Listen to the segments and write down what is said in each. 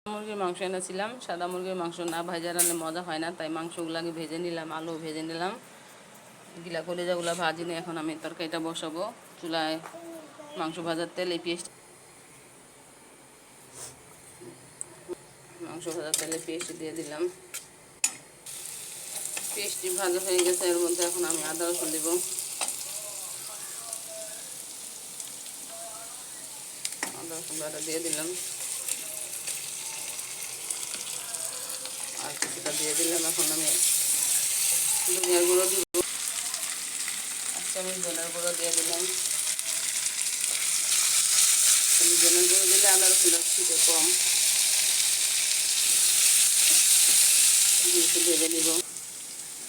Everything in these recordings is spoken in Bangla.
মুরগির মাংস এনেছিলাম। সাদা মুরগির মাংস না ভাজা রান্না মজা হয় না, তাই মাংসগুলো আগে ভেজে নিলাম, আলু ভেজে নিলাম, গিলা কলিজাগুলো ভাজি নিয়ে এখন আমি তরকারিটা বসাবো। চুলায় মাংস ভাজার তেল এই পেস্ট, মাংস ভাজার তেলে পেস্ট দিয়ে দিলাম। পেস্টটি ভাজা হয়ে গেছে, এর মধ্যে এখন আমি আদা রসুন দিব। আদা রসুন বাটা দিয়ে দিলাম, আর কিছুটা দিয়ে দিলাম। এখন আমি ধনিয়ার গুঁড়ো দিব, 1 চামচ ধনিয়ার গুঁড়ো দিয়ে দিলাম। ধনিয়ার গুঁড়ো দিলে আদা রসুনের ছিটে কম। একটু ভেজে নিব।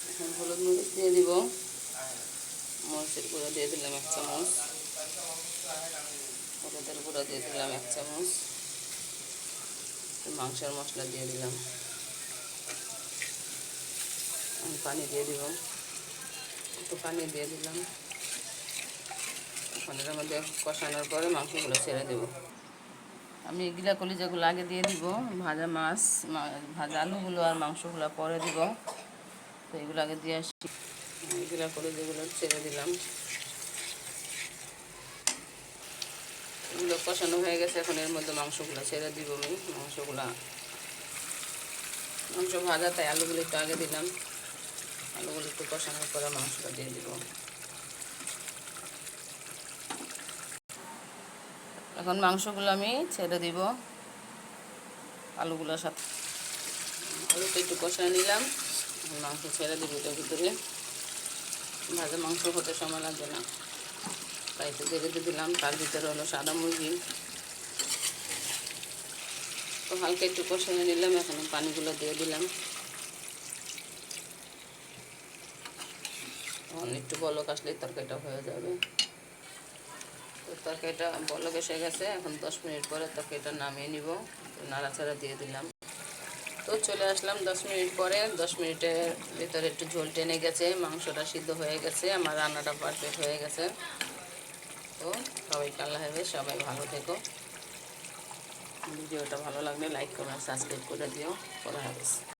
এখন হলুদ মরিচ দিয়ে দিব, মরিচের গুঁড়ো দিয়ে দিলাম 1 চামচ, হলুদের গুঁড়ো দিয়ে দিলাম 1 চামচ, মাংসের মশলা দিয়ে দিলাম। পানি দিয়ে দিব, একটু পানি দিয়ে দিলাম। এখন এর মধ্যে কষানোর পরে মাংসগুলো ছেড়ে দেব। আমি এগুলা কলিজাগুলো আগে দিয়ে দিব, ভাজা মাছ, ভাজা আলুগুলো আর মাংসগুলো পরে দিব। তো এগুলো আগে দিয়ে আসি। এগুলা কলিজাগুলো ছেড়ে দিলাম। এগুলো কষানো হয়ে গেছে, এখন এর মধ্যে মাংসগুলো ছেড়ে দিব। আমি মাংস ভাজা, তাই আলুগুলো একটু আগে দিলাম। আলুগুলো একটু কষানোর পরে মাংসটা দিয়ে দিব। এখন মাংসগুলো আমি ছেড়ে দিব আলুগুলোর সাথে। আলুটা একটু কষায় নিলাম, মাংস ছেড়ে দিব এটার ভিতরে। ভাজা মাংস হতে সময় লাগবে না, তাই একটু ধীরে দিয়ে দিলাম। তার ভিতরে হলো সাদা মুরগি, তো হালকা একটু কষায় নিলাম। এখন পানিগুলো দিয়ে দিলাম। একটু বলক আসলে তরকারিটা হয়ে যাবে। তো তরকারিটা বলক এসে গেছে, এখন 10 মিনিট পরে তরকারিটা নামিয়ে নিব। নাড়াচাড়া দিয়ে দিলাম। তো চলে আসলাম 10 মিনিট পরে। 10 মিনিটের ভিতরে একটু ঝোল টেনে গেছে, মাংসটা সিদ্ধ হয়ে গেছে, আমার রান্নাটা পারফেক্ট হয়ে গেছে। তো সবাইকে আল্লাহ হাফেজ, সবাই ভালো থেকো। ভিডিওটা ভালো লাগলে লাইক কমেন্ট সাবস্ক্রাইব করে দিও। আল্লাহ হাফেজ।